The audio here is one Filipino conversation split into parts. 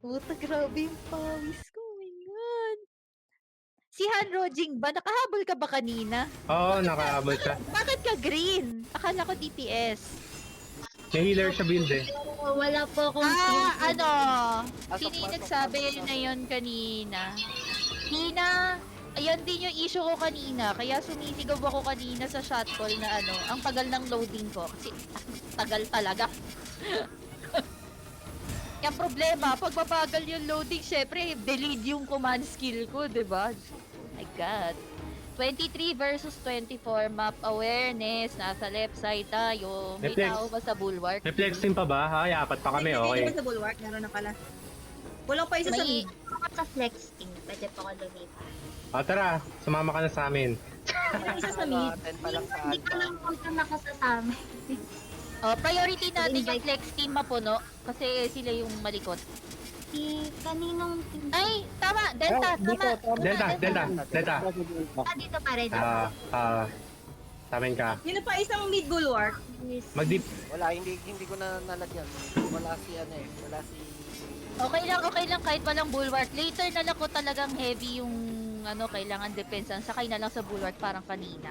Puta, grabe yung pawis ko, oh my God. Si Hanrojing ba, nakahabol ka ba kanina? Oo, nakahabol siya. Bakit ka green? Akala ko DPS. May healer siya build eh. Wala po akong Ano? Pasok, Sino yung pasok, nagsabi pasok. na yun kanina? Tina, ayan din yung issue ko kanina. Kaya sumisigaw ako kanina sa shot call na ano, ang tagal ng loading ko. Kasi tagal talaga. Yung problema, pag mabagal yung loading, syempre, delete yung command skill ko, di ba? Oh my God. 23 versus 24, map awareness, nasa left side tayo. May Reflex. tao ba sa bulwark? May flex team pa ba? Ay, apat pa kami, okay. Sa bulwark, meron na pala. Kulang pa isa sa May, mid. ako sa flexing. Pwede po ako lumipat. Tara, sumama ka na sa amin. Kulang isa sa mid. 10 pa lang sa Hindi pa alpha. lang po siya nakasasama. priority natin yung Invite. flex team mapuno kasi sila yung malikot. Si kaninong team. Ay, tama! Delta! Tama! Delta. Dito pa rin. Sa amin ka. Sino pa isang mid bulwark? Mag-deep. Wala, hindi ko na nalagyan. Wala si ano eh. Wala si... Okay lang kahit walang bulwark. Later na lang ko talagang heavy yung ano, kailangan depensan. Sakay na lang sa bulwark parang kanina.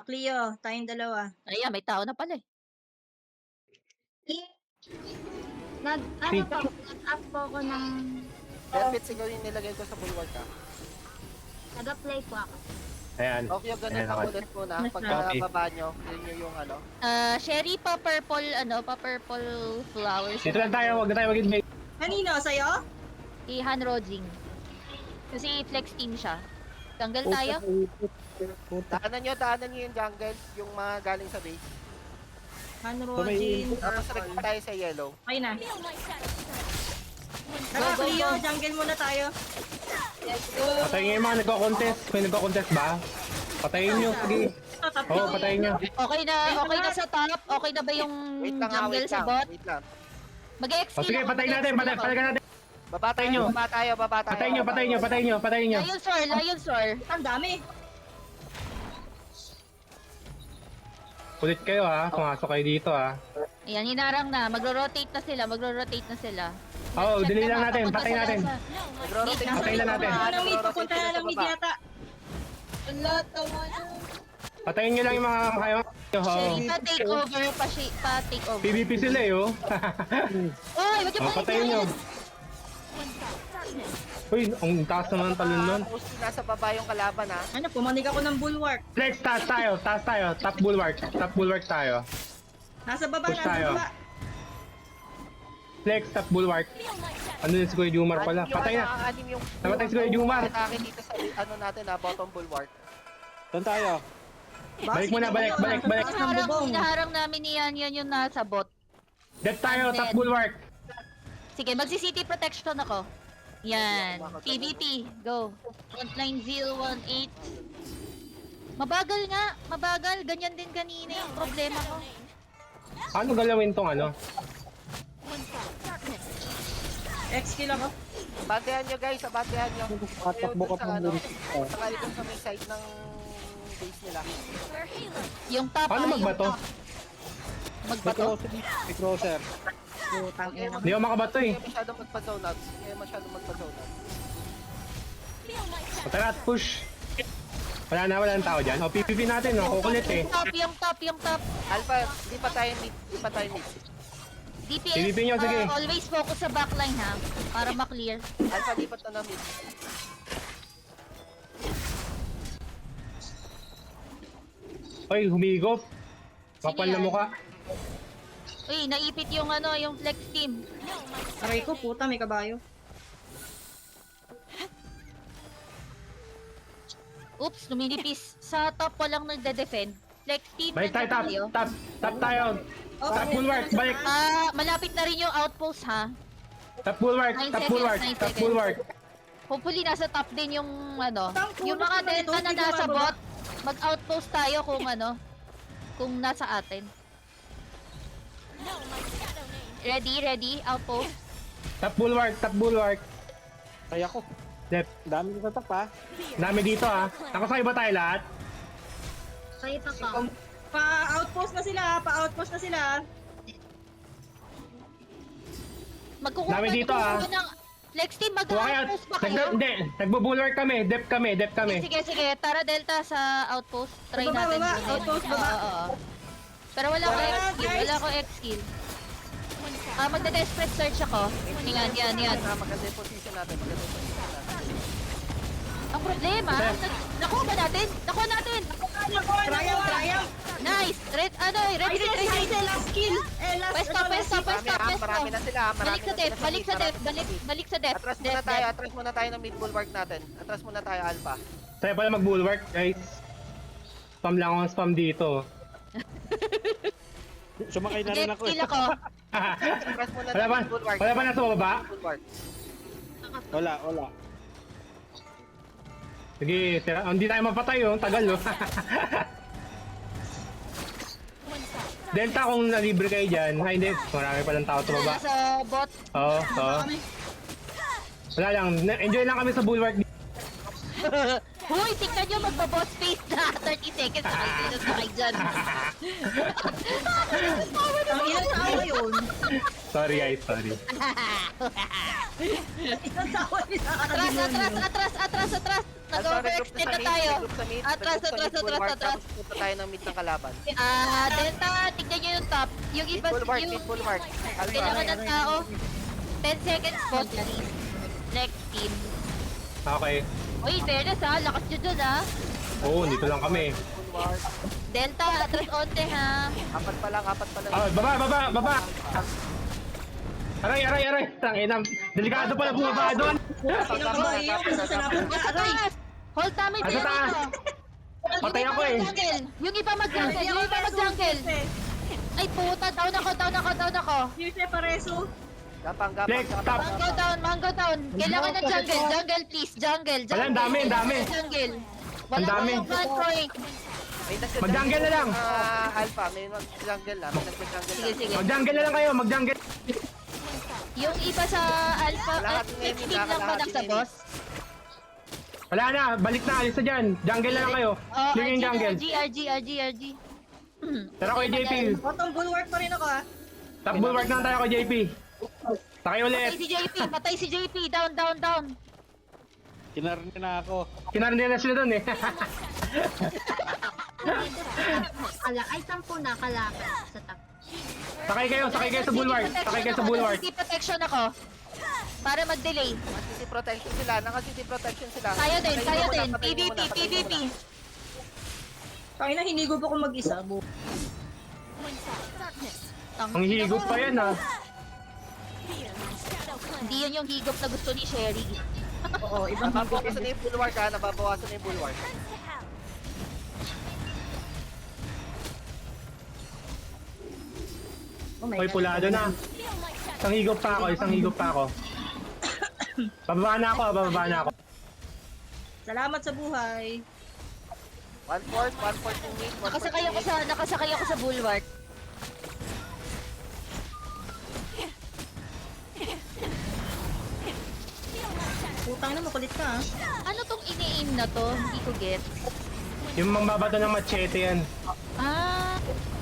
Cleo, tayong dalawa. Ayan, may tao na pala eh. Ano po, nag-up po ako ng... Benefit siguro yung nilagay ko sa bulwark ha. Nag-apply po ako. Ayan. Okay, yung ganun Ayan, ako okay. ulit muna. Okay. Pagkababa nyo, yun yung ano. Sherry pa purple, pa purple flowers. Dito lang tayo, wag na tayo mag-invade. Kanino? Sa'yo? Si Hanrojing. Kasi flex team siya. Tanggal tayo? Daanan nyo yung jungle, yung mga galing sa base. Hanrojin. Tapos nag tayo sa yellow. Okay na. Tara, Go, go, Cleo, go. jungle muna tayo. Patayin nyo yung mga nagko-contest. May nagko-contest ba? Patayin nyo, sige. Ito, top Oo, lane. patayin nyo. Okay na sa top? Okay na ba yung Wait lang ha, jungle wait sa lang. bot? Wait lang. Mag-XP O sige, patayin natin, patayin natin. Baba tayo, nyo. baba tayo. Patayin nyo. Lion Soar. Ang dami. Kulit kayo ha, pumasok kayo dito ha. Ayan, hinarang na. Magro-rotate na sila. Oo, Check dili na lang ba? natin, Papunta patayin sila natin. sa- Nagro-rotate Nasa Patayin na mid, natin. papunta na ng mid, papunta na ng mid yata. Patayin nyo lang yung mga kayo. Sherry, pa-take over. Pa-take over. PvP sila eh oh. Oy, wag yung Patayin nyo. Uy, ang taas naman ng talon nun. Mostly nasa baba yung kalaban ha. Ano, pumanig ako ng bulwark. Flex, taas tayo. Top bulwark tayo. Nasa baba, Push nasa tayo. baba. Flex, top bulwark. Ano yun si Kuya Jumar pala? Patay na. Anim yung... Namatay si Kuya Jumar. Atake dito sa ano natin ha, bottom bulwark. Saan tayo? Balik muna, balik. Hinaharang namin yan yung nasa bot. Dead tayo, top bulwark. Sige, magsi-city protection ako. Yan. PvP. Go. 19018. Mabagal nga. Mabagal. Ganyan din kanina yung problema ko. Ano galawin tong ano? X-kill ako. Bantayan nyo guys, abantayan nyo. Tatakbo ka Sa pa ano, dun. punta kayo dun sa may side ng base nila. Yung top Paano magbato? Magbato? May crosser. Putang ina. Hindi ako makabato eh. Hindi masyadong magpa-zone out. Hindi masyadong magpa-zone out. Tara at push. Wala na tao dyan. O, PvP natin, no? Kukulit eh. Yung top. Alpha, di pa tayo mid. DPS, PvP nyo, sige. always focus sa backline ha. Para ma-clear. Alpha, lipat na mid. Oy, humigop. Kapal na yan? mukha. Uy, naipit yung yung flex team. Aray ko, puta, may kabayo. Oops, luminipis. Sa top walang nagde-defend. Flex team. Balik tayo, nandiyan kayo. top tayo. Top bulwark, balik. Malapit na rin yung outpost ha. Top bulwark. Hopefully nasa top din yung Tangko, yung mga naman ito, delta na hindi ko nasa mababa. bot. Mag-outpost tayo kung nasa atin. Ready, outpost. Top bulwark. Kaya ko. Left. Dami ko tatak pa. Dami dito ah. Nakasakay ba tayo lahat? Kayo pa pa. Pa-outpost na sila. Magkukuha Dami dito, ah. ng... Flex team, Kuha kayo. mag-outpost ba kayo? Hindi, nagbubulwark kami. Dep kami. Sige, sige. Tara, Delta sa outpost. Try Baba, natin. baba. kunin. Outpost, baba. Oo. Pero wala ko Tara, X-skill. guys. Wala ko X-skill. Magda-desperate search ako. Yan. Maganda yung position natin. Maganda yung position natin. Ang problema, nakuha ba natin? Nakuha natin! Triumph. Nice! Ready. Last kill. Last Marami na sila. Balik sa death, balik sa death. Atras muna tayo ng mid bulwark natin. Atras muna tayo, Alpha. Tayo pala mag-bulwark, guys. Spam lang ako ng spam dito. Sumakay na rin ako Skill eh. ako. Atras muna Wala ng ba? mid bulwark. Wala ba nasa baba? Bulwark. Wala. Sige, hindi tayo mapatay oh. Tagal oh. Delta kung nalibre kayo dyan. Ay hindi, marami palang tao sa baba. Nasa bot. Oo. Wala lang, enjoy lang kami sa bulwark. Huy, tingnan nyo magpa-boss face na 30 seconds. Sakay dyan. Ang ilang tawa yun. Sorry guys, sorry. Ilang tawa nila. Atras. Nag-overextend na tayo. Atras. Punta tayo ng mid ng kalaban. Delta, tingnan nyo yung top. Yung Mid iba, bulwark, yung mid bulwark. kailangan Alpha. ng tao. 10 seconds bot, please. Next team. Okay. Uy, fairness ha, lakas nyo dun ha. Oo, dito lang kami. Bulwark. Delta, atras onte ha. Apat pa lang. Baba! Aray! Tangina, delikado pala bumaba doon. Ilang kabayo kung saan napunta. Aray. Atras! Hold namin Asa pero taas? Patay ako eh. Yung iba mag-jungle. Ay puta, down ako. Yung separeso. Gapang. Flex, top. Mango down. Kailangan ng jungle please, jungle. Wala, ang dami. Jungle. Ang dami. Walang plan point. Mag-jungle na lang. Alpha, may mag-jungle na. May nag-jungle na. Sige. Mag-jungle na lang kayo, mag-jungle. Yung iba sa alpha, Kalahati na yun, team lang ba kalahati nasa na yun. boss? Wala na, balik na, alis na dyan. Jungle na lang kayo. Oh, Sige yung jungle. RG. Tara ko JP. Bottom bulwark pa rin ako ah. Top bulwark na tayo ko JP. Takay ulit. Patay si JP. Down. Kinarni na ako. Kinarin na sila doon eh. Ay, 10 na kalakad sa top. Sakay kayo sa bulwark. City protection ako. Para mag-delay. City protection sila. Naka-city protection sila. Tayo din. Patayin mo PVP. muna. Kaya na hinigop ako mag-isa. Ang higop pa yan ah. Hindi yun yung higop na gusto ni Sherry. Oo, ibang higop. Nababawasan na yung bulwark ha. Nababawasan na yung bulwark. Oh my Hoy, God. pulado na. Isang higop pa ako. Bababa na ako. Salamat sa buhay. 1-4 yung mid. Nakasakay ako sa bulwark. Putang na, makulit ka ah. Ano tong ini-aim na to? Hindi ko get. Yung mambabato ng machete yan.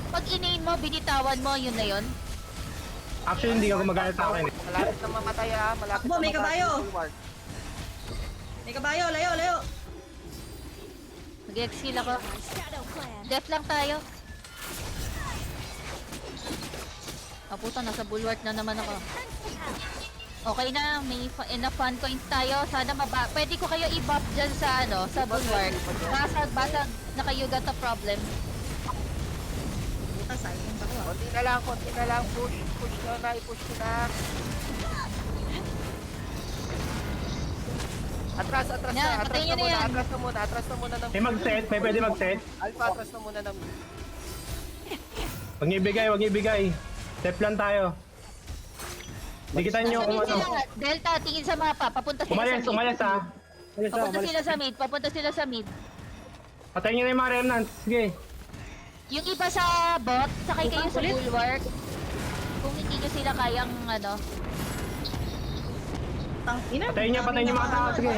Pag in-aim mo, binitawan mo, yun na yun. Actually, hindi ako magalit sa akin eh. Malapit na mamatay ha. Malapit Takbo, na may mamatay kabayo. yung bulwark. May kabayo, layo. Mag-exkill ako. Death lang tayo. Puta, nasa bulwark na naman ako. Okay na, may enough fun coins tayo. Sana pwede ko kayo i-buff dyan sa sa bulwark. Basag na kayo got a problem. Puta, silent ako ah. Konti na lang. Push nyo na. I-push nyo na. Atras Yan, na. patayin nyo na yan. Atras na muna ng May mag-set, may pwede mag-set. Alpha, atras na muna ng Huwag niyo ibigay. Step lang tayo. Dikitan nyo kung ano. Delta, tingin sa mapa. Papunta sila sa mid. Umalis ha. Papunta sila sa mid. Patayin nyo na yung mga remnants. Sige. Yung iba sa bot, sakay kayo sa bulwark. Kung hindi nyo sila kayang Tang ina. Patayin nyo yung mga tao. Sige.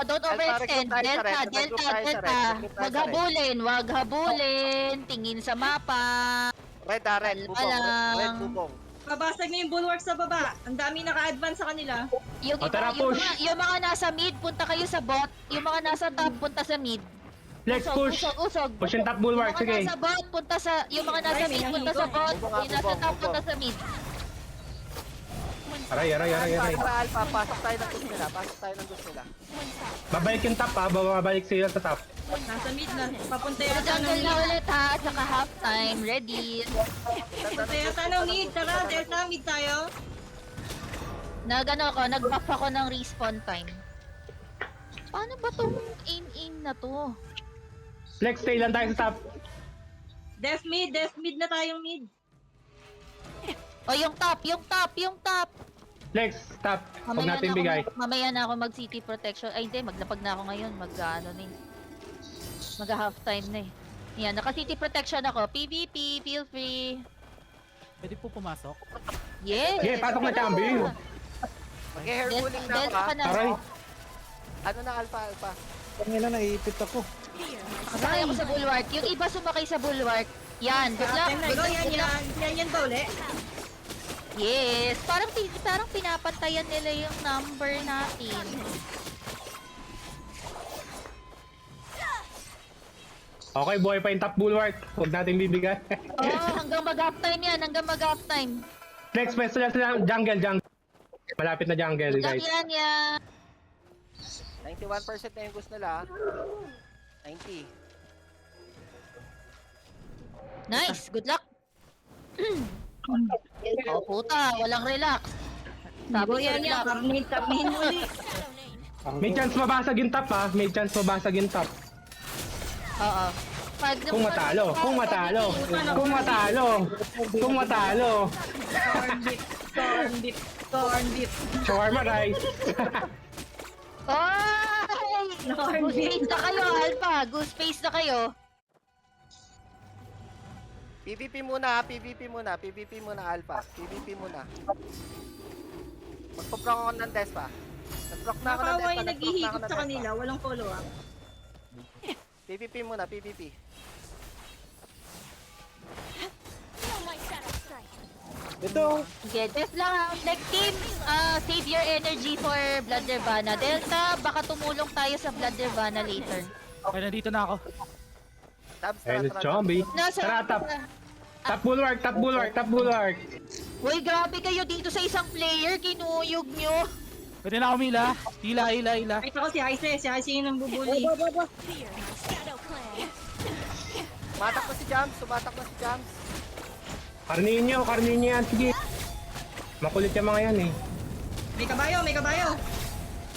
Don't overextend. Delta. Wag habulin. Tingin sa mapa. Red, red. Alpha lang. Red, bubong. Babasag na yung bulwark sa baba. Ang dami naka-advance sa kanila. Yung, O, tara, yung, push. yung mga nasa mid, punta kayo sa bot. Yung mga nasa top, punta sa mid. Let's push. Usog. Push yung top bulwark, Yung mga sige. nasa bot, punta sa... Yung mga nasa Ay, mid, may punta sa nahito. bot. Bubong, Yung nasa bubong, top, bubong. punta sa mid. Aray. Tara, Alpha, pasok tayo ng gusto nila. Pasok tayo ng gusto nila. Babalik yung top ha, babalik sila sa top. Nasa mid na. Papunta Pero yata ng jungle mid. na ulit ha, at saka halftime, ready. Papunta yata ng mid. Tara, Delta, mid tayo. Nag-buff ako ng respawn time. Paano ba tong aim na to? Flex, stay lang tayo sa top. Def mid na tayong mid. O yung top. Flex, top. Huwag natin bigay. Mamaya na ako mag-city protection. Ay hindi, maglapag na ako ngayon. Mag-ano na eh. Mag-half time na eh. Yan, naka-city protection ako. PvP, feel free. Pwede po pumasok? Yes! Sige, pasok na, Chambi. Mag-hair pulling na ako Delta ha. ka na. Aray. Ano na, Alpha? Tangina, naiipit ako. Sakay ako sa bulwark. Yung iba sumakay sa bulwark. Yan, good luck. Captain na. Go, yan ba uli? Yes! Parang pinapantayan nila yung number natin. Okay, buhay pa yung top bulwark. Huwag natin bibigay. Oh, hanggang mag-half time yan. Hanggang mag-half time. Flex, pwesto lang sila. Jungle. Malapit na jungle, guys. Yan. 91% na yung gusto nila. 90. Nice! Good luck! Oh puta, walang relax. Sabi Go ko yan yan. relax. Karmin muli. May chance mabasag yung top ha. May chance mabasag yung top. Oo. Kung matalo. Corn beef. Shawarma rice. Ay! Corn Goose face na kayo, Alpha. Goose face na kayo. PvP muna, Alpha. PvP muna. Magpo-proc ako ng Despa. Nag-proc na ako ng Nakaway Despa. naghihigop sa kanila. Walang follow up. PvP muna, PvP. Ito, Sige, Def lang ha. Next team, save your energy for Blood Nirvana. Delta, baka tumulong tayo sa Blood Nirvana later. Okay, nandito na ako. Tabs, Ayun, zombie. Tara, top. Top bulwark. Uy, grabe kayo dito sa isang player. Kinuyog nyo. Pwede na ako, Mila. Hila. Ay, ako si Ice. Si Ice yung nambubuli. Sumatak na si Jams. Karnihin nyo yan. Sige. Makulit yung mga yan eh. May kabayo.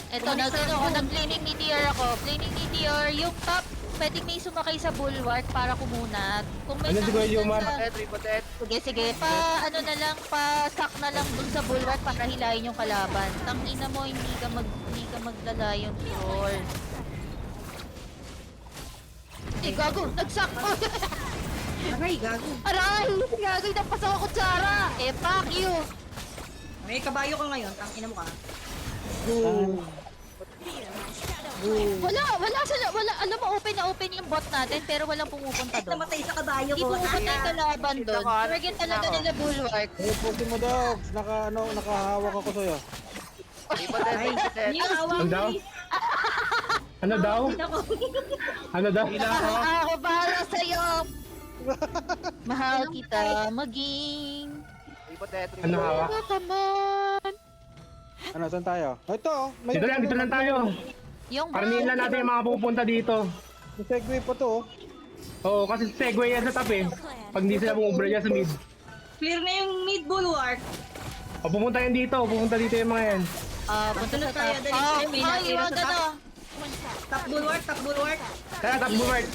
Eto, nag-cleaning meteor ako. Cleaning meteor, yung top, pwedeng may sumakay sa bulwark para kumunat. Kung may Ano si Kuya Yomar? Ribotet. Sige, pa-sack na lang dun sa bulwark para hilayin yung kalaban. Tangina mo, hindi ka maglala yung floor. Gago, nag-sack ko! Aray, gago. Aray! Gago, napasok ako kutsara! Fuck you! May kabayo ka ngayon. Tangina mo ka. Wala, alam mo, open yung bot natin, pero walang pumupunta doon. Namatay sa kabayo Hindi ko. pupunta yung kalaban doon. Target talaga nila bulwark. pusin mo dogs. Nakahawak ako sa'yo. Ribotet, Ay, Ribotet. yung awang Ano daw? mo. Ano daw? Hila ako. Ako para sa'yo! Mahal kita maging... Ribotet, Ano hawak? Oh, come on! Ano, saan tayo? Ito, may Dito lang tayo. Yung Karnihin lang natin yung mga pupunta dito. May segue pa to. Oo, kasi segue yan sa top eh. Pag hindi sila bumubra dyan sa mid. Clear na yung mid bulwark. O pupunta yan dito, yung mga yan. punta sa Sunod tayo, top. dali tayo, may natira Yung sa top. ano. Top bulwark. Tara, top bulwark.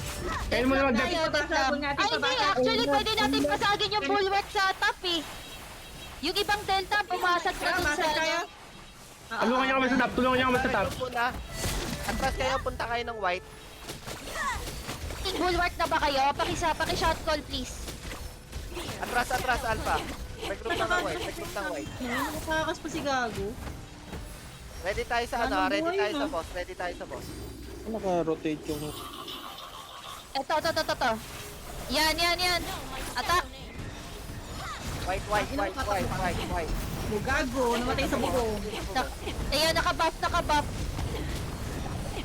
Kaya mo naman Tayo, dyan. Pasabog natin, Ay, hindi. pababa. Actually, pwede natin pasagin yung bulwark sa top eh. Yung ibang delta, pumasag na Tara, dun sa masag tayo. ano. Tulungan niyo kami sa top. Muna. Atras kayo, punta kayo ng white. Bulwark na ba kayo? Paki-shot call please. Atras, Alpha. Recruit ng white. Nakakakas pa si Gago. Ready tayo sa Anong ready buhay, tayo no? sa boss. Naka-rotate yung... Ito. Yan. Attack. White. Gago, namatay sa buko. Ayun, nakabuff.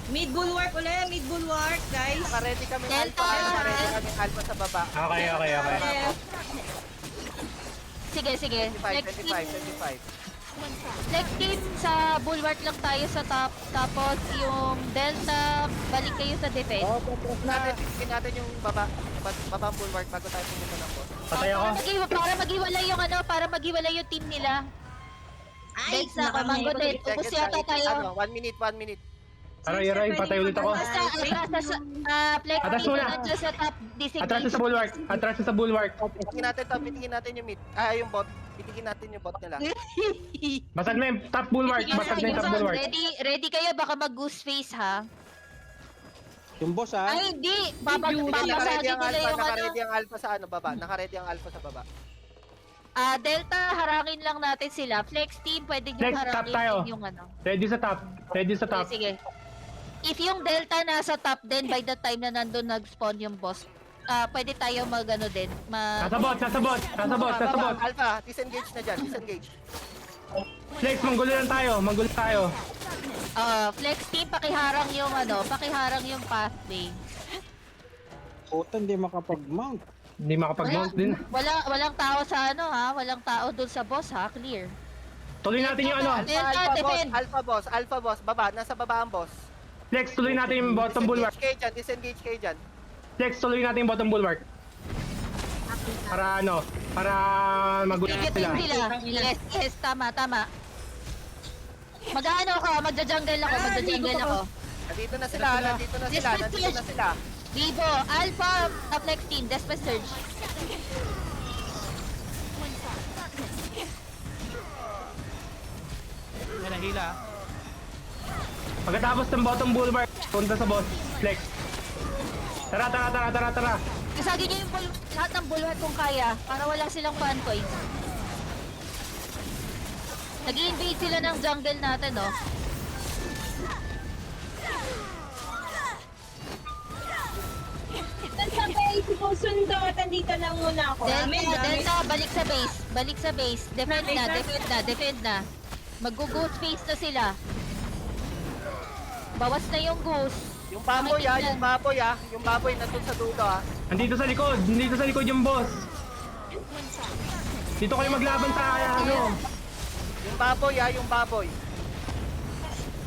Mid bulwark ulit, mid bulwark, guys. Naka-ready kami Delta. alpha. Naka-ready kami alpha sa baba. Okay. Left. Sige. 25. Flex team sa bulwark lang tayo sa top. Tapos yung Delta, balik kayo sa defense. Oh, patras na. Tingin natin yung babang bulwark bago tayo pumunta ng boss. Patay ako. Para maghiwalay yung para maghiwalay yung team nila. Ay, Guys, Mango din. Ubus yata tayo. 1 minute. Aray, patay ulit ako. Basta, Flex Atras team muna. nandiyan sa top. Atras na sa bulwark. Pitingin natin yung mid. Yung bot. Pitingin natin yung bot nila. Basag na yung top bulwark. Ready kayo, baka mag-goose face ha. Yung boss ha. Ay, hindi. Naka-ready Babasagin ang nila alpha. yung Naka-ready ang alpha sa baba. Naka-ready ang alpha sa baba. Delta, harangin lang natin sila. Flex team, pwede nyo Flex, top harangin tayo. yung Ready sa top. Sige. If yung Delta nasa top din, by the time na nandun nag-spawn yung boss, pwede tayo din. Nasa bot. Alpha, disengage na dyan. Disengage. Flex, manggulo tayo. Flex team, pakiharang yung pathway. Puta, hindi makapag-mount. Hindi makapag-mount din. Walang tao sa walang tao dun sa boss ha, clear. Tuloy natin yung Delta, defend. Alpha boss. Baba. Nasa baba ang boss. Flex, tuloy natin yung bottom bulwark. Disengage kayo dyan. Flex, tuloy natin yung bottom bulwark. Para magulo Pigitin sila. sila. Yes, tama. Magja-jungle ako. Nandito na sila. Vivo, Alpha, Flex team, Desperate Surge. May nahila. Pagkatapos ng bottom bulwark, punta sa boss. Flex. Tara. Kasagin niyo yung lahat ng bulwark kung kaya, para wala silang fan coins. Nag-i-invade sila ng jungle natin, no? Sa base, susundo. Nandito lang muna ako. Delta, balik sa base. Defend na. Mag-ghost face na sila. Bawas na yung ghost. Yung baboy nandun sa dulo Nandito sa likod yung boss. Dito kayo maglaban sa Yung baboy.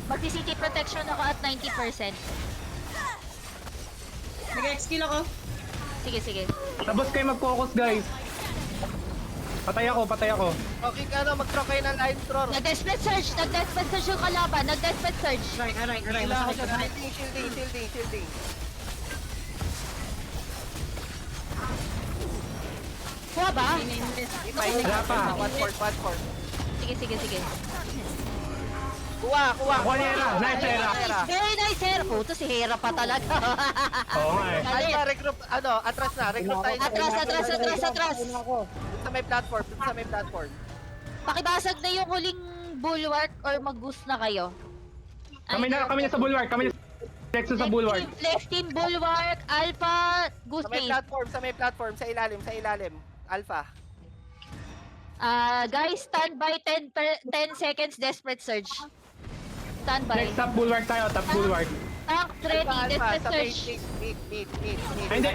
Magsi-city protection ako at 90%. Nag-skill ako. Sige. Tapos kayo mag-focus guys. Patay ako. Okay mag-throw kayo ng line throw. Nag-desperate surge yung kalaban. Nag-desperate surge. Aray. Shielding. Kuha ba? Wala pa. 1-4. Sige. Kuha. Ako ni Hera. Nice Hera. Very nice Hera. Puto si Hera pa talaga. Oo nga eh. Alpha, regroup. Atras na. Regroup tayo. Atras. Sa may platform. Pakibasag na yung huling bulwark or mag-boost na kayo. Kami na sa bulwark. Flex sa bulwark. Flex team, bulwark, alpha, goose Sa may face. platform. Sa ilalim. Alpha. Guys, stand by 10 seconds, desperate surge. Stand by. Flex top bulwark tayo. Top bulwark. Tank ready, Alpha. desperate Sa may surge. mid. Ay hindi.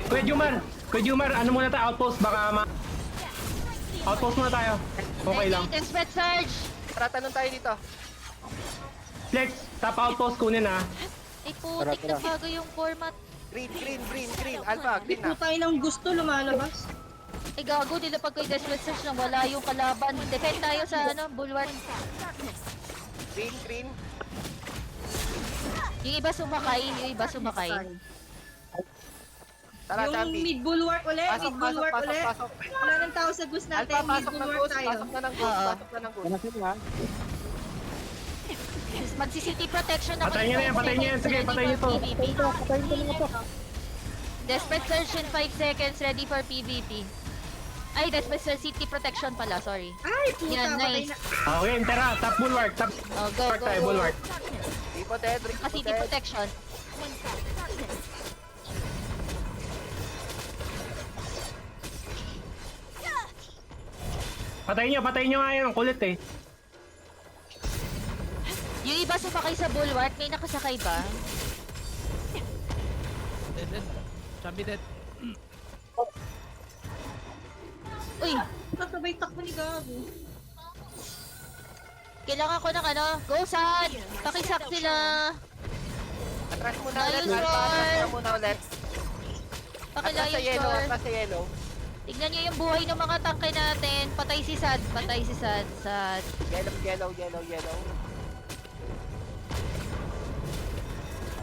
Kuya Jumar. Ano muna tayo? Outpost. Outpost muna tayo. Okay lang. Ready, desperate surge. Tara, tanong tayo dito. Flex. Top outpost kunin ha. Ay putik na bago yung format. Green. Alpha, green na. Kung tayo ng gusto lumalabas. Ay gago, nila pag kayo desperate surge nang wala yung kalaban. Defend tayo sa bulwark. Green. Yung iba sumakay. Tara, Yung Champi. mid bulwark ulit. Pasok. Wala nang tao sa gusto natin. Alpha, Mid pasok ng bulwark goose. tayo. Pasok na ng goose. Ano sila? Magsi-city protection ako. Patayin niyo yan. Sige, patayin niyo to. Patayin ko na ito. Desperate surge in 5 seconds, ready for PvP. Ay, Desperate surge, city protection pala, sorry. Ay, puta. Yan, Patay nice. na. Okay, tara. Top bulwark. Top Oh, go. bulwark tayo. Bulwark. Ripoted. City protection. Patayin nyo nga yun. Ang kulit eh. Yung iba sumakay sa bulwark, may nakasakay ba? Dead. Chambi dead. Uy, Kasabay takbo ni Gago. kailangan ko ng ano, go San! Pakisak sila! Atras muna ulit, Nice Alpha. Atras roll. ka muna ulit. Atras sa Pakilayo yellow, store. atras sa yellow. Tignan nyo yung buhay ng mga tangke natin. Patay si Sad, Sad. Yellow.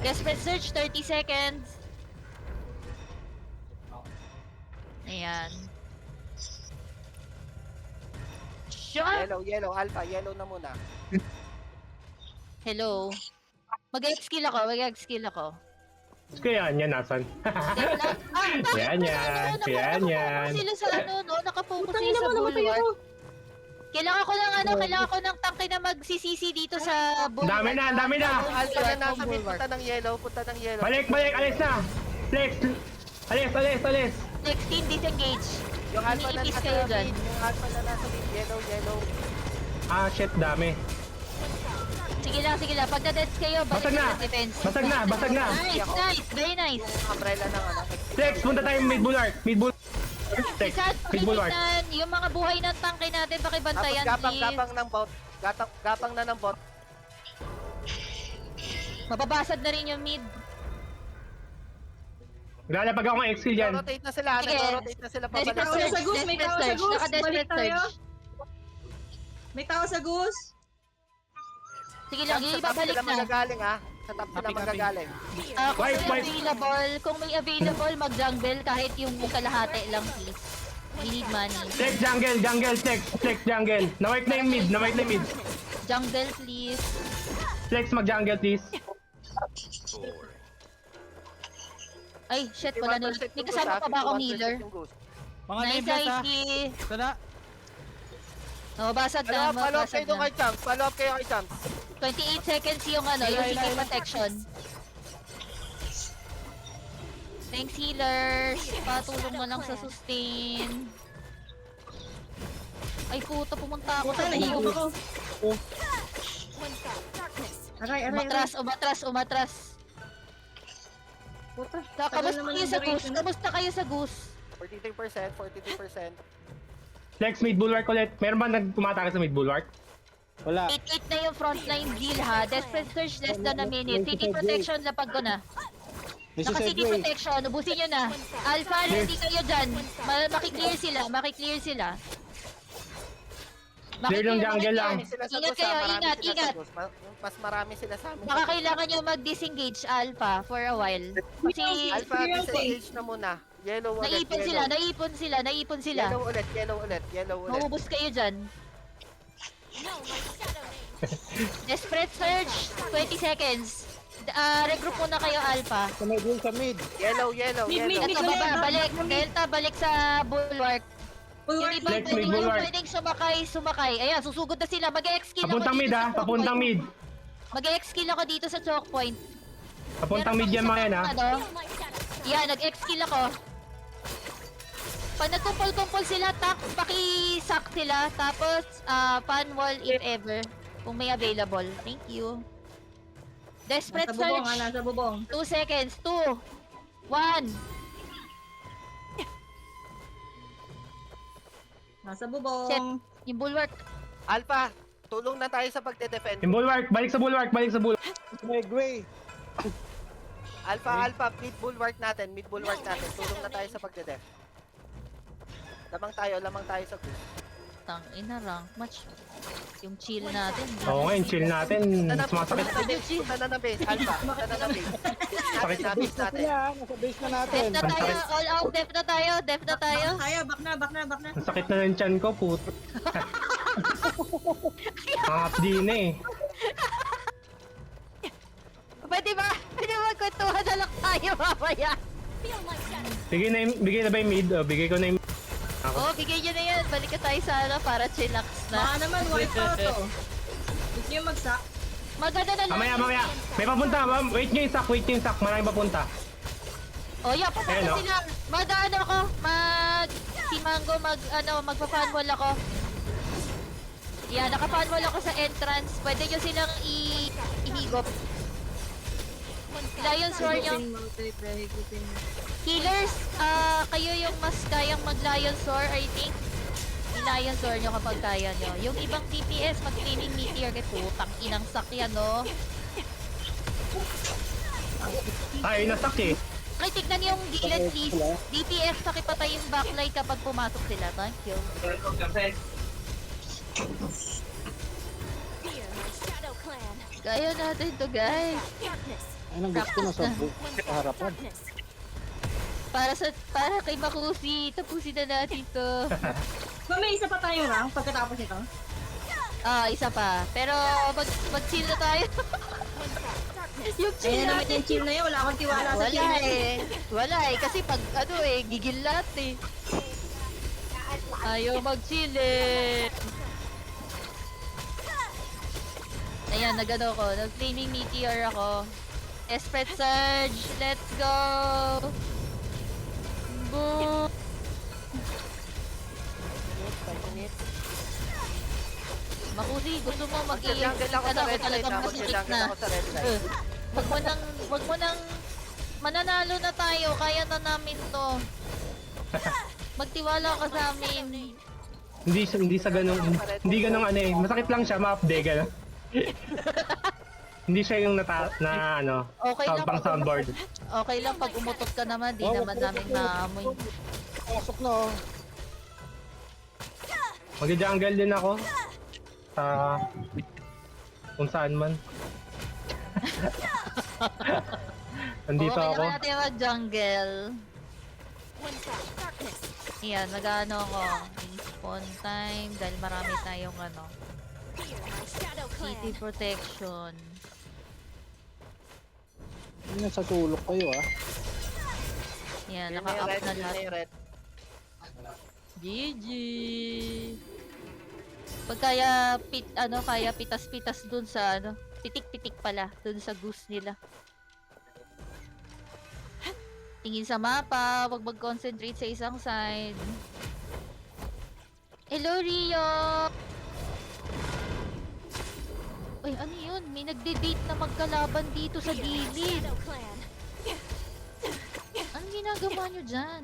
Desperate search, 30 seconds. Ayan. Shot! Yellow, Alpha. Yellow na muna. Hello. Mag-X-skill ako. Gusto ko yan nasan. Yan. Nakapokus sila sa ano, no? Nakapokus sila sa bulwark. Kailangan ko ng tangke na magsisisi dito sa bulwark. Dami na. Alpha na nasa mid, punta ng yellow. Balik, alis na. Flex. Alis. Next team, disengage. Yung Alpha na Iniipis nasa kayo dyan. mid, yellow. Ah, shit, dami. Sige lang. Pag na-deaths kayo, balik Basag na. sa defense. Basag na. Nice. Very nice. Umbrella ng ano. Flex, punta tayo mid bulwark. Flex, Sad, mid bulwark. pakilignan. Yung mga buhay ng tangke natin, Tapos pakibantayan, please. gapang na ng bot. Mababasag na rin yung mid. Lalapag ako ng X-kill dyan. Nag-rotate na sila Desperate pabalik. Tao search, sa goose, may tao sa desperate search. goose. Naka-desperate Balik tayo. search. May tao sa goose. Sige lang, yung iba balik na. Magagaling ha. Sa top sila Copy. magagaling. Kung may available, mag-jungle kahit yung kalahati lang, please. We need money. Flex, jungle, flex, jungle. Na-wipe na yung mid. Jungle, please. Flex, mag-jungle, please. Ay, shit, wala na. May kasama pa ba akong healer? Mga Nice, nameless ha. Icy. Ito na. Mababasag na, Follow up mababasag kayo doon na. kay Champs. Follow up kayo kay Champs. 28 seconds yung ano, yung CK protection. Thanks, healers. Patulong mo lang sa sustain. Ay, puta, pumunta ako sa Nahigop ako. Aray. Umatras. Puta. Kamusta kayo sa goose? Kamusta kayo sa goose? 43%. Flex, mid bulwark ulit. Meron ba nagpumatake sa mid bulwark? Wala. 8-8 na yung frontline deal ha. Desperate search less than a minute. City protection, lapag ko na. This is Naka-city Edway. protection, ubusin nyo na. Alpha, ready kayo dyan. Makiklear sila. Clear ng jungle lang. Ingat kayo, ingat. Mas marami sila sa amin. Baka kailangan nyo mag-disengage Alpha for a while. Kasi Alpha, disengage na muna. Yellow ulit. naipon sila. Yellow ulit. Maubos kayo dyan. Desperate search, 20 seconds. Regroup muna kayo Alpha. Sa mid. Yellow. Mid. Ito baba, balik. Delta, balik sa bulwark. Yung iba Flex, may bulwark. pwedeng sumakay. Ayan, susugod na sila. Mag-X-kill ako Papuntang mid dito ha. sa choke Papuntang point. mid. Mag-X-kill ako dito sa choke point. Papuntang mid yan mga yan ha. Yan, nag-X-kill ako. Pag nagkumpol-kumpol sila, paki-sack sila. Tapos, pan wall if ever. Kung may available. Thank you. Desperate search. Nasa bubong. 2 seconds. 2. 1. Nasa bubong. Shit. Yung bulwark. Alpha, tulong na tayo sa pagde-defend. Yung bulwark. Balik sa bulwark. May gray. Alpha, mid bulwark natin. Tulong na tayo sa pagde-def. Lamang tayo sa goose. Tangina, rank match. Yung chill natin. Oo nga, yung chill natin. Sumasakit. Punta na base, Alpha. Punta na base. Sakit. Base natin. Yan, nasa base na natin. Def na tayo. All out. Def na tayo. Back na. Ang sakit na ng tiyan ko, puto. Half-D na eh. Pwede ba magkwentuhan na lang tayo mamaya? Bigay na ba yung mid? O, bigay ko na yung Bigay nyo na yan. Balik ka tayo sa ano para chillax na. Baka naman, wipe out to. Gusto nyo mag-sack? Maganda na lang. Mamaya. May papunta. Wait nyo yung sack. Maraming papunta. Yeah, papunta Ayun, no? sila. Si Mango magpa-fanwall ako. Yan, nakapaan ako sa entrance. Pwede nyo silang ihigop. Lion Sword nyo. Healers, kayo yung mas kayang mag-Lion Sword, I think. I-Lion Sword nyo kapag kaya nyo. Yung ibang DPS, mag-Flaming Meteor. Putang inang sakyan, no? Ay, nasak eh. Ay, tignan yung gilid, please. DPS, pakipatay yung backlight kapag pumasok sila. Thank you. Kaya natin to, guys. Anong gusto na sa harapan? Para kay Makusi, tapusin na natin to. May isa pa tayong rank pagkatapos ito. Isa pa. Pero mag-chill na tayo. Yung chill Ayun naman natin. yung chill na yun. Wala akong tiwala sa chill Wala na yun. Wala eh. Kasi pag gigil lahat eh. Ayaw mag-chill eh. Ayan, nagano ko. Nag-Flaming Meteor ako. Esprit Surge. Let's go! Boom! Makusi, gusto mo Mag-jungle ako sa red side talagang na. masakit Mag-jungle na. ako sa red side. Wag mo nang mananalo na tayo, kaya na namin to. Magtiwala ka sa amin. Hindi sa ganung, hindi ganung ano eh. Masakit lang siya, ma-update gano'n. Hindi siya yung Okay lang pang soundboard. Okay lang pag umutot ka naman, di naman namin maamoy. Pasok na oh. Mag-jungle din ako. Sa kung saan man. Nandito Okay ako. lang natin mag-jungle. Yan, nag-ano ako. Respawn time, dahil marami tayong city protection. Hindi na sa sulok kayo ah. Yan, Yun na yung naka-up red, na yun na lahat. yung red. GG! Pag kaya, kaya pitas-pitas dun sa pitik-pitik pala, dun sa goose nila. Tingin sa mapa, wag mag-concentrate sa isang side. Hello, Rio! Uy, ano yun? May nagde-date na magkalaban dito sa gilid. Anong ginagawa nyo dyan?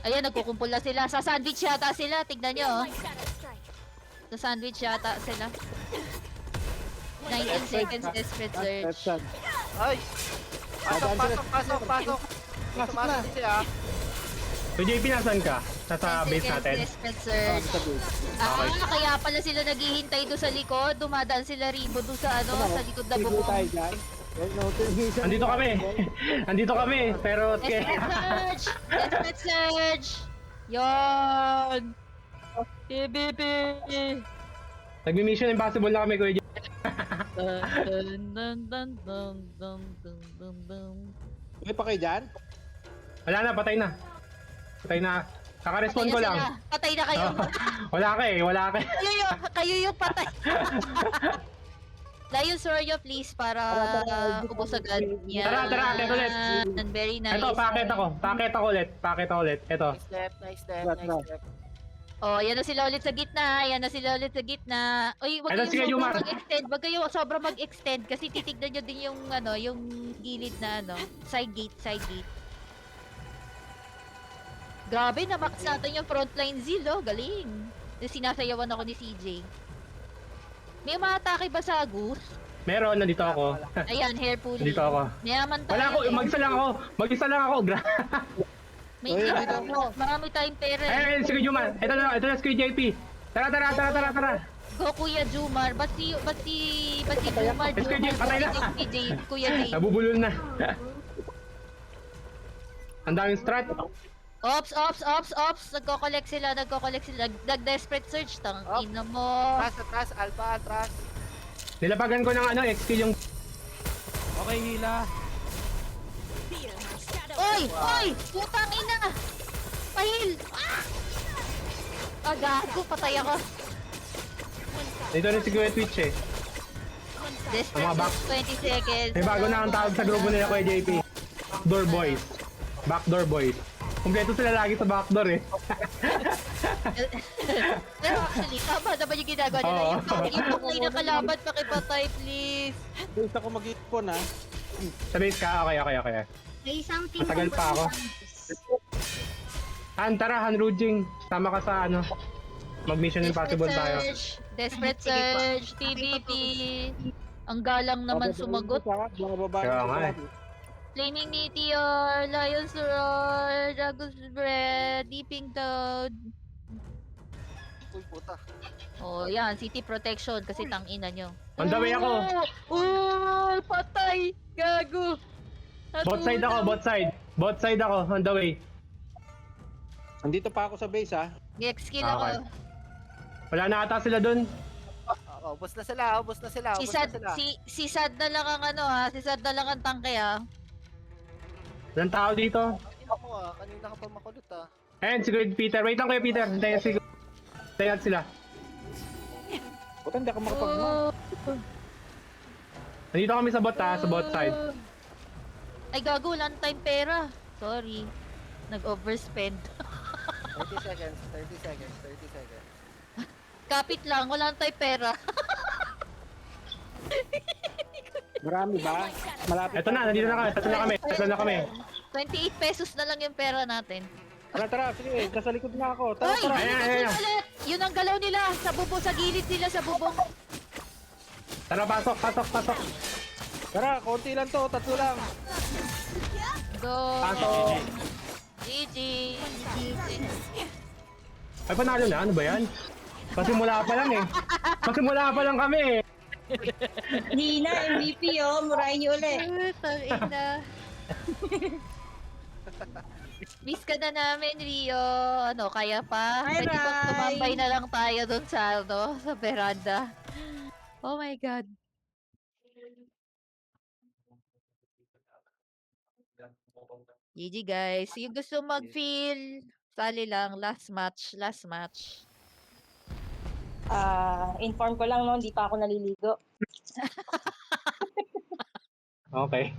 Ayan, nagkukumpul na sila. Sa sandwich yata sila. Tignan nyo, oh. Sa sandwich yata sila. 19 seconds desperate search. Left side. Ay! Dadaan sila. Pasok! Pasok Tumasok na. din siya. So JP, nasan ka? Nasa 10 base seconds natin? desperate search. Sa base. Kaya pala sila naghihintay doon sa likod. Dumadaan sila ribo doon sa sa likod na Tigo bubong. tayo dyan. Andito kami. Andito kami. Pero Desperate search! Desperate search! Yan! PBB! nagmi-mission impossible na kami, Kuya JP. Dun, dun, dun, dun, dun, dun, dun, dun. May pa kayo dyan? Wala na, patay na. Patay na. Kaka-respawn ko Patay na lang. sila. Patay na kayo. Wala ka eh, wala ka. Kayo yung patay. Lion Soryo, please, para ubos agad. Yan. Tara, akit ulit. Very nice. Ito, pakit ako ulit. Ito. Nice step, nice step, Right nice now. step. Oh, yan na sila ulit sa gitna. Uy, wag Ayun, sige, kayong Jumar. sobrang mag-extend. Wag kayong sobrang mag-extend kasi titignan nyo din yung yung gilid na side gate. Grabe, na-max natin yung frontline zeal, oh. Galing. Yung sinasayawan ako ni CJ. May umatake ba sa goose? Meron, nandito ako. Ayan, hair pulling. Nandito ako. Mayaman tayo. Wala ako, eh. mag-isa lang ako. May Uy, dito dito. ako. Marami tayong pera. Ayun, sige Juman. Ito na si JP. Tara. Go, Kuya Jumar. Ba't si Jumar? Let's go, Jay. Patay na. Kuya Jay. Nabubulol na. Ang daming strat. Ops. Nagko-collect sila. Nag-desperate search. Ina mo. Atras, alpha, atras. Nilapagan ko ng X-kill yung... Okay, hila. Oy! Putang ina! Pahil! Gago. Patay ako. Dito rin si Kuya Twitch eh. Desperate Mga back. search 20 seconds. May bago na ang tawag sa grupo nila Kuya JP. Backdoor Boys. Backdoor Boys. Kompleto sila lagi sa backdoor eh. Pero actually, tama naman yung ginagawa nila. Oo. Yung patay na kalaban, pakipatay, please. Base ako mag-ipon ha. Sa base ka? Okay. May isang team. Matagal pa ako. Han, tara, Han Rujing. Tama ka sa ano. Mag-mission impossible tayo. Desperate Surge, TBT. Ang galang naman sumagot. Bababa Kaya nga eh. Flaming Meteor, Lion's Roar, Dragon's Breath, Deeping Toad. Uy, puta. Oh, yan, City Protection kasi tangina nyo. On the way ako. Oh, patay! Gago! Bot side ako, bot side. Bot side ako, on the way. Andito pa ako sa base ha. Gex skill Okay. ako. Wala na ata sila dun. Ubos na sila, ubos na sila, Si ubos Sad, na sila. si Sad na lang ang ano ha, si Sad na lang ang tangke ha. Walang tao dito. Ako kanina ka pa makulot Ayan, si Good Peter. Wait lang kayo, Peter. Hintayin si Hintayin sila. Puta hindi ako makapag Oh, Nandito kami sa bot ha, sa bot side. ay gago, wala na tayong pera. Sorry. Nag-overspend. 30 seconds, 30 seconds, 30 seconds. Kapit lang, wala na tayong pera. Marami ba? Malapit Eto na, nandito na kami. Tatlo na kami. 28 pesos na lang yung pera natin. Tara, sige. Nasa likod na ako. Tara, Hoy! tara. Ayan. Ulit! Yun ang galaw nila! Sa bubong, sa gilid sila, sa bubong. Tara, pasok. Tara, konti lang to. Tatlo lang. Go! Pasok. GG! Ay, panalo na. Ano ba yan? Pasimula pa lang eh. Pasimula pa lang kami eh. Hina, MVP oh. Murahin niyo ulit. Tangina. Miss ka na namin, Rio. Ano, kaya pa? Bye, Pwede ba bye. tumambay na lang tayo doon sa, ano, sa veranda? Oh my God. GG guys. Yung gusto mag-feel, sali lang. Last match. Inform ko lang no, hindi pa ako naliligo. Okay.